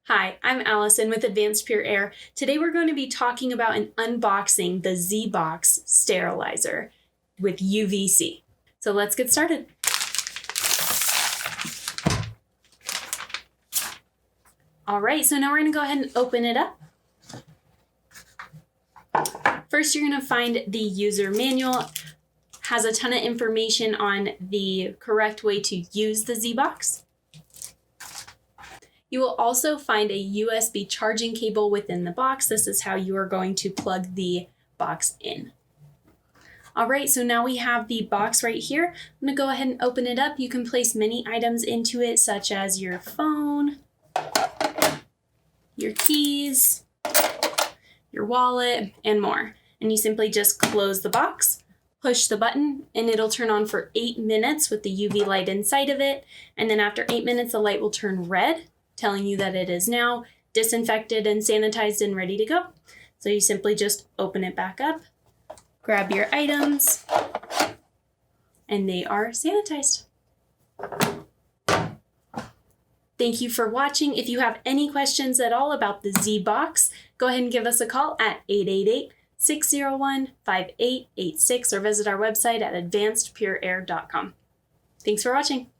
Hi, I'm Allison with Advanced Pure Air. Today we're going to be talking about and unboxing the ZBOX sterilizer with UVC. So let's get started. All right, so now we're going to go ahead and open it up. First, you're going to find the user manual. It has a ton of information on the correct way to use the ZBOX. You will also find a USB charging cable within the box. This is how you are going to plug the box in. All right, so now we have the box right here. I'm gonna go ahead and open it up. You can place many items into it, such as your phone, your keys, your wallet, and more. And you simply just close the box, push the button, and it'll turn on for 8 minutes with the UV light inside of it. And then after 8 minutes, the light will turn red, telling you that it is now disinfected and sanitized and ready to go. So you simply just open it back up, grab your items, and they are sanitized. Thank you for watching. If you have any questions at all about the ZBOX, go ahead and give us a call at 888-601-5886 or visit our website at advancedpureair.com. Thanks for watching.